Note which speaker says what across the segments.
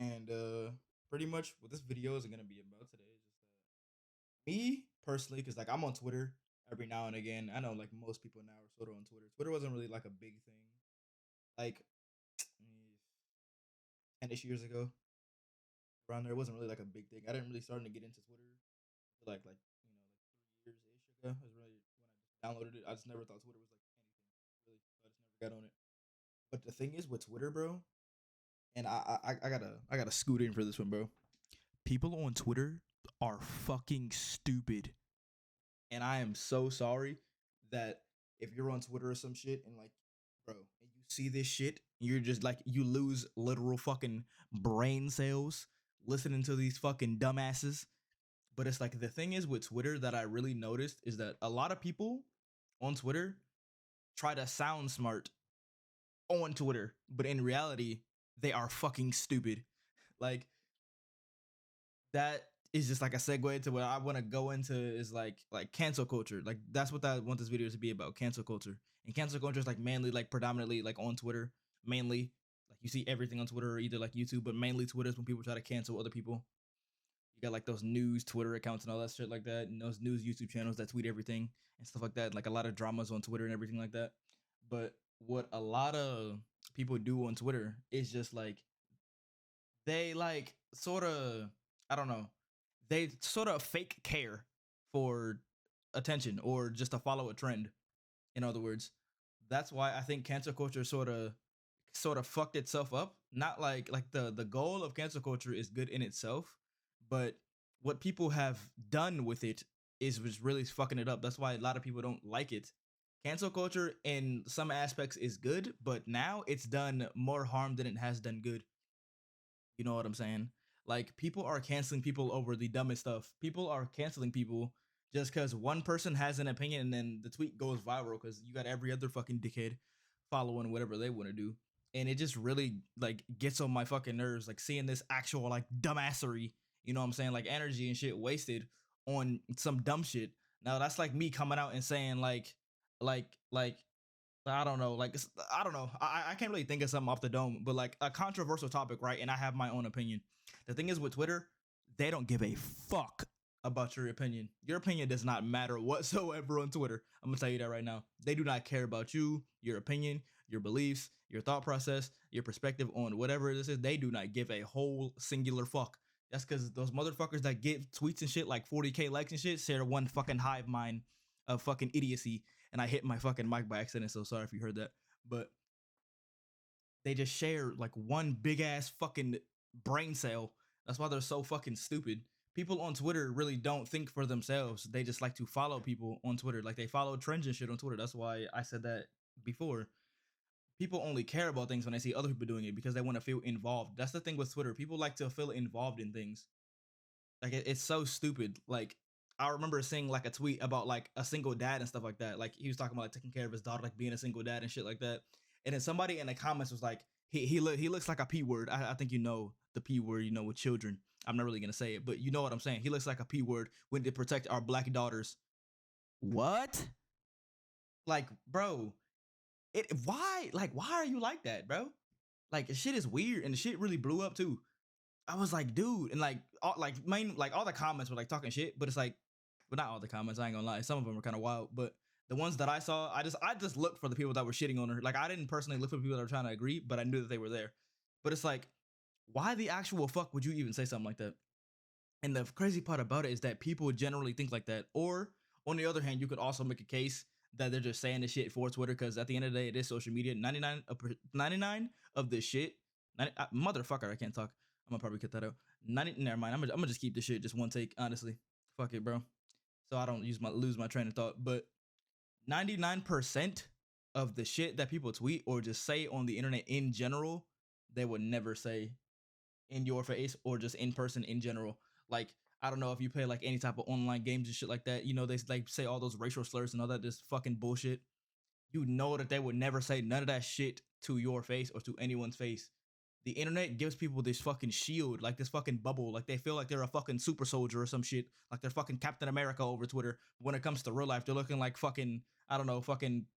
Speaker 1: And pretty much what this video is gonna be about today is just me personally, because like I'm on Twitter every now and again. I know like most people now are sort of on Twitter. Twitter wasn't really like a big thing like 10ish years ago. Around there, it wasn't really like a big thing. I didn't really starting to get into Twitter until like 3 years ish ago. It was really when I just downloaded it. I just never thought Twitter was like anything really. So I just never got on it. But the thing is with Twitter, bro, and I gotta scoot in for this one, bro. People on Twitter are fucking stupid. And I am so sorry that if you're on Twitter or some shit and like, bro, and you see this shit, you're just like, you lose literal fucking brain cells listening to these fucking dumbasses. But it's like the thing is with Twitter that I really noticed is that a lot of people on Twitter try to sound smart on Twitter, but in reality, they are fucking stupid. Like, that is just like a segue to what I want to go into is like cancel culture. Like that's what I want this video to be about, cancel culture. And cancel culture is like mainly like predominantly like on Twitter, mainly like you see everything on Twitter or either like YouTube, but mainly Twitter is when people try to cancel other people. You got like those news Twitter accounts and all that shit like that, and those news YouTube channels that tweet everything and stuff like that. Like a lot of dramas on Twitter and everything like that. But what a lot of people do on Twitter is just like they like sort of, I don't know, they sort of fake care for attention or just to follow a trend. In other words, that's why I think cancel culture sort of fucked itself up. Not like the goal of cancel culture is good in itself, but what people have done with it is was really fucking it up. That's why a lot of people don't like it. Cancel culture in some aspects is good, but now it's done more harm than it has done good. You know what I'm saying? Like people are canceling people over the dumbest stuff. People are canceling people just because one person has an opinion and then the tweet goes viral because you got every other fucking dickhead following whatever they want to do. And it just really like gets on my fucking nerves, like seeing this actual like dumbassery, you know what I'm saying? Like energy and shit wasted on some dumb shit. Now that's like me coming out and saying like I don't know. Like, I don't know. I can't really think of something off the dome, but like a controversial topic, right? And I have my own opinion. The thing is with Twitter, they don't give a fuck about your opinion. Your opinion does not matter whatsoever on Twitter. I'm gonna tell you that right now. They do not care about you, your opinion, your beliefs, your thought process, your perspective on whatever this is. They do not give a whole singular fuck. That's because those motherfuckers that get tweets and shit like 40K likes and shit share one fucking hive mind of fucking idiocy, and I hit my fucking mic by accident, so sorry if you heard that. But they just share like one big ass fucking brain cell. That's why they're so fucking stupid. People on Twitter really don't think for themselves. They just like to follow people on Twitter. Like they follow trends and shit on Twitter. That's why I said that before. People only care about things when they see other people doing it because they want to feel involved. That's the thing with Twitter. People like to feel involved in things. Like it's so stupid. Like I remember seeing like a tweet about like a single dad and stuff like that. Like he was talking about like taking care of his daughter, like being a single dad and shit like that. And then somebody in the comments was like, he looks like a p word. I think you know the p word. You know with children. I'm not really gonna say it, but you know what I'm saying. He looks like a p word when they protect our black daughters. What? Like, bro, it why? Like, why are you like that, bro? Like, the shit is weird, and the shit really blew up too. I was like, dude, and like all the comments were like talking shit, but it's like, but not all the comments. I ain't gonna lie, some of them were kind of wild, but the ones that I saw, I just looked for the people that were shitting on her. Like I didn't personally look for the people that were trying to agree, but I knew that they were there. But it's like, why the actual fuck would you even say something like that? And the crazy part about it is that people generally think like that. Or on the other hand, you could also make a case that they're just saying this shit for Twitter because at the end of the day, it is social media. 99 of the shit, 90, motherfucker, I can't talk. I'm gonna probably cut that out. 90, never mind. I'm gonna just keep this shit just one take. Honestly, fuck it, bro. So I don't lose my train of thought. But 99% of the shit that people tweet or just say on the internet in general, they would never say in your face or just in person in general. Like, I don't know if you play like any type of online games and shit like that. You know, they like say all those racial slurs and all that just fucking bullshit. You know that they would never say none of that shit to your face or to anyone's face. The internet gives people this fucking shield, like this fucking bubble, like they feel like they're a fucking super soldier or some shit, like they're fucking Captain America over Twitter. When it comes to real life, they're looking like fucking, I don't know, fucking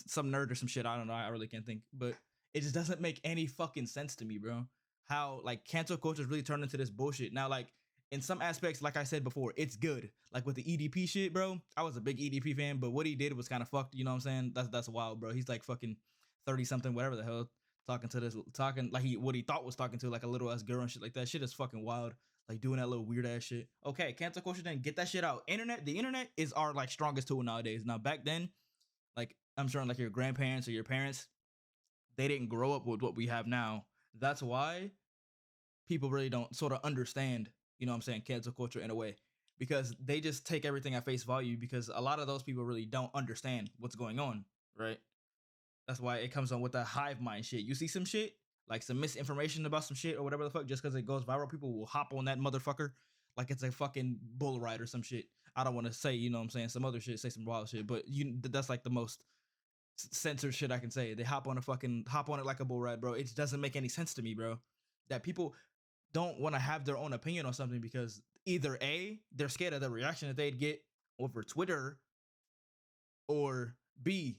Speaker 1: some nerd or some shit. I don't know. I really can't think, but it just doesn't make any fucking sense to me, bro. how like cancel culture has really turned into this bullshit. Now, like in some aspects, like I said before, it's good. Like with the EDP shit, bro. I was a big EDP fan, but what he did was kind of fucked. You know what I'm saying? That's wild, bro. He's like fucking 30 something, whatever the hell, talking like what he thought was talking to like a little ass girl and shit like that. Shit is fucking wild. Like doing that little weird ass shit. Okay, cancel culture, then get that shit out. The internet is our like strongest tool nowadays. Now back then, like I'm sure like your grandparents or your parents, they didn't grow up with what we have now. That's why people really don't sort of understand, you know what I'm saying, cancel culture in a way. Because they just take everything at face value because a lot of those people really don't understand what's going on, right? That's why it comes on with that hive mind shit. You see some shit, like some misinformation about some shit or whatever the fuck, just because it goes viral, people will hop on that motherfucker like it's a fucking bull ride or some shit. I don't want to say, you know what I'm saying, some other shit, say some wild shit, but that's like the most censored shit I can say. They hop on it like a bull ride, bro. It doesn't make any sense to me, bro. That people don't want to have their own opinion on something because either A, they're scared of the reaction that they'd get over Twitter, or B,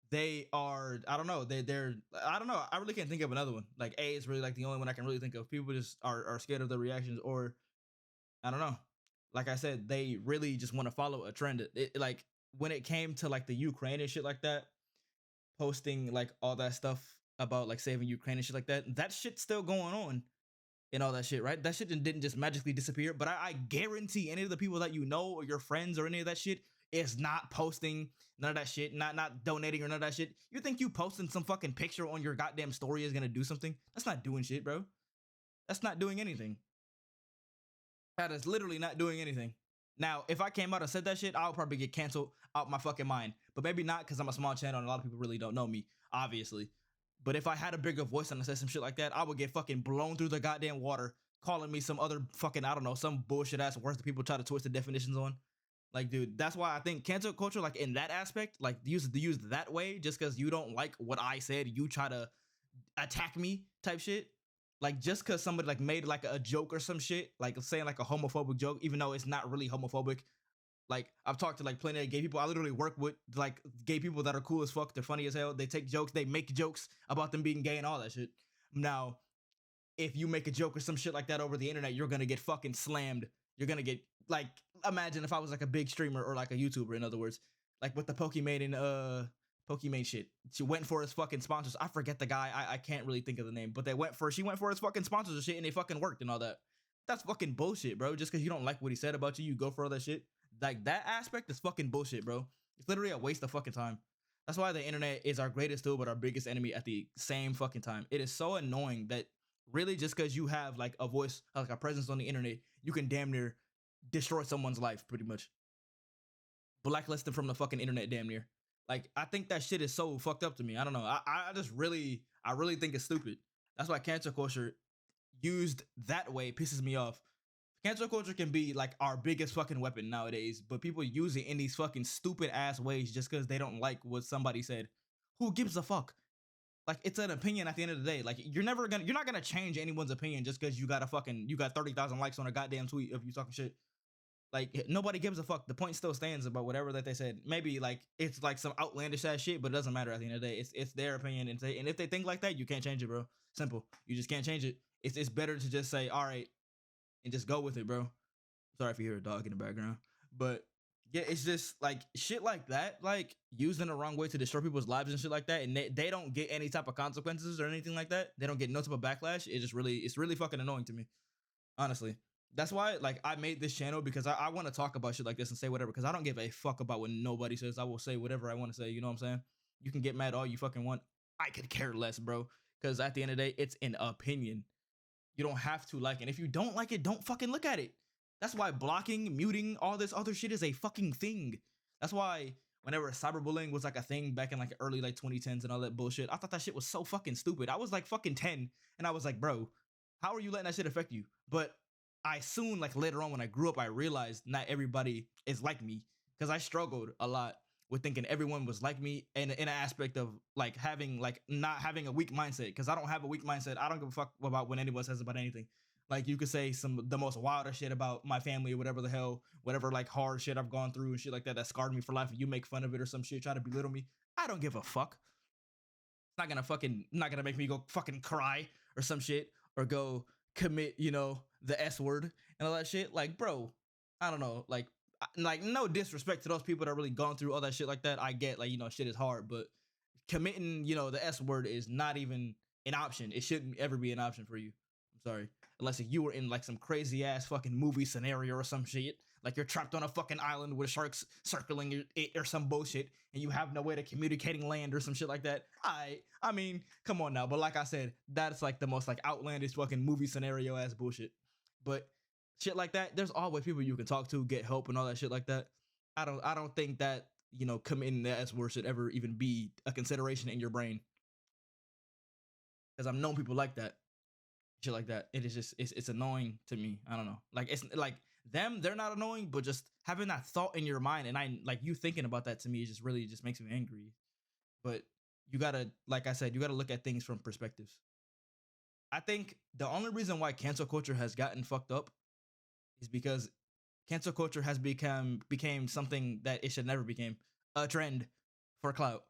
Speaker 1: they are, I don't know, they're I don't know, I really can't think of another one. Like A is really like the only one I can really think of. People just are scared of the reactions, or I don't know. Like I said, they really just want to follow a trend. Like when it came to like the Ukraine and shit like that, posting like all that stuff about like saving Ukraine and shit like that, that shit's still going on and all that shit, right? That shit didn't just magically disappear. But I guarantee any of the people that you know or your friends or any of that shit is not posting none of that shit, not donating or none of that shit. You think you posting some fucking picture on your goddamn story is gonna do something? That's not doing shit, bro. That's not doing anything. That is literally not doing anything. Now, if I came out and said that shit, I would probably get canceled out my fucking mind. But maybe not because I'm a small channel and a lot of people really don't know me, obviously. But if I had a bigger voice and I said some shit like that, I would get fucking blown through the goddamn water, calling me some other fucking, I don't know, some bullshit ass words that people try to twist the definitions on. Like, dude, that's why I think cancel culture, like in that aspect, like use that way, just because you don't like what I said, you try to attack me type shit. Like just because somebody like made like a joke or some shit, like saying like a homophobic joke, even though it's not really homophobic. Like I've talked to like plenty of gay people. I literally work with like gay people that are cool as fuck. They're funny as hell. They take jokes. They make jokes about them being gay and all that shit. Now, if you make a joke or some shit like that over the internet, you're gonna get fucking slammed. You're gonna get like, imagine if I was like a big streamer or like a YouTuber, in other words, like with the Pokimane and Pokimane shit. She went for his fucking sponsors. I forget the guy. I can't really think of the name, but she went for his fucking sponsors and shit, and they fucking worked and all that. That's fucking bullshit, bro. Just because you don't like what he said about you, you go for all that shit. Like that aspect is fucking bullshit, bro. It's literally a waste of fucking time. That's why the internet is our greatest tool, but our biggest enemy at the same fucking time. It is so annoying that really just because you have like a voice, like a presence on the internet, you can damn near destroy someone's life, pretty much. Blacklist them from the fucking internet, damn near. Like I think that shit is so fucked up to me. I don't know. I really think it's stupid. That's why cancel culture used that way pisses me off. Cancel culture can be like our biggest fucking weapon nowadays, but people use it in these fucking stupid ass ways just because they don't like what somebody said. Who gives a fuck? Like it's an opinion at the end of the day. Like you're not gonna change anyone's opinion just because you got 30,000 likes on a goddamn tweet of you talking shit. Like nobody gives a fuck. The point still stands about whatever that they said. Maybe like it's like some outlandish ass shit, but it doesn't matter at the end of the day. It's their opinion, and if they think like that, you can't change it, bro. Simple. You just can't change it. It's better to just say all right and just go with it, bro. Sorry if you hear a dog in the background, but yeah, it's just like shit like that, like used in the wrong way to destroy people's lives and shit like that, and they don't get any type of consequences or anything like that. They don't get no type of backlash. It's really fucking annoying to me, honestly. That's why like I made this channel because I want to talk about shit like this and say whatever because I don't give a fuck about what nobody says. I will say whatever I want to say. You know what I'm saying? You can get mad all you fucking want. I could care less, bro. Because at the end of the day, it's an opinion. You don't have to like it. And if you don't like it, don't fucking look at it. That's why blocking, muting, all this other shit is a fucking thing. That's why whenever cyberbullying was like a thing back in like early like 2010s and all that bullshit, I thought that shit was so fucking stupid. I was like fucking 10 and I was like, bro, how are you letting that shit affect you? But I soon, like later on when I grew up, I realized not everybody is like me because I struggled a lot with thinking everyone was like me in an aspect of like having like not having a weak mindset because I don't have a weak mindset. I don't give a fuck about what anyone says about anything. Like you could say the most wilder shit about my family or whatever the hell, whatever like hard shit I've gone through and shit like that scarred me for life. And you make fun of it or some shit, try to belittle me. I don't give a fuck. It's not gonna make me go fucking cry or some shit or go commit, you know, the S word and all that shit. Like, bro, I don't know. Like no disrespect to those people that really gone through all that shit like that. I get like, you know, shit is hard, but committing, you know, the S word is not even an option. It shouldn't ever be an option for you. I'm sorry. Unless you were in like some crazy ass fucking movie scenario or some shit. Like you're trapped on a fucking island with sharks circling it or some bullshit, and you have no way to communicating land or some shit like that. I mean, come on now. But like I said, that's like the most like outlandish fucking movie scenario ass bullshit. But shit like that, there's always people you can talk to, get help and all that shit like that. I don't think that, you know, committing the S word should ever even be a consideration in your brain. Because I've known people like that, shit like that. It is just it's annoying to me. I don't know. Like it's like them, they're not annoying, but just having that thought in your mind and I like you thinking about that to me just really just makes me angry. But you gotta, like I said, you gotta look at things from perspectives. I think the only reason why cancel culture has gotten fucked up is because cancel culture has became something that it should never became a trend for clout.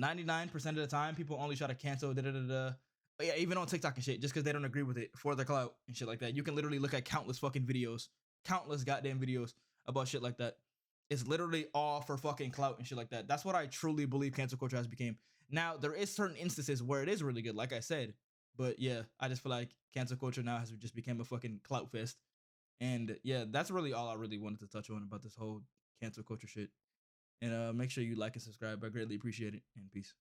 Speaker 1: 99% of the time, people only try to cancel da da da da. But yeah, even on TikTok and shit, just because they don't agree with it for their clout and shit like that. You can literally look at countless fucking videos, countless goddamn videos about shit like that. It's literally all for fucking clout and shit like that. That's what I truly believe cancel culture has become. Now there is certain instances where it is really good, like I said, but yeah, I just feel like cancel culture now has just become a fucking clout fest. And yeah, that's really all I really wanted to touch on about this whole cancel culture shit. And make sure you like and subscribe. I greatly appreciate it. And peace.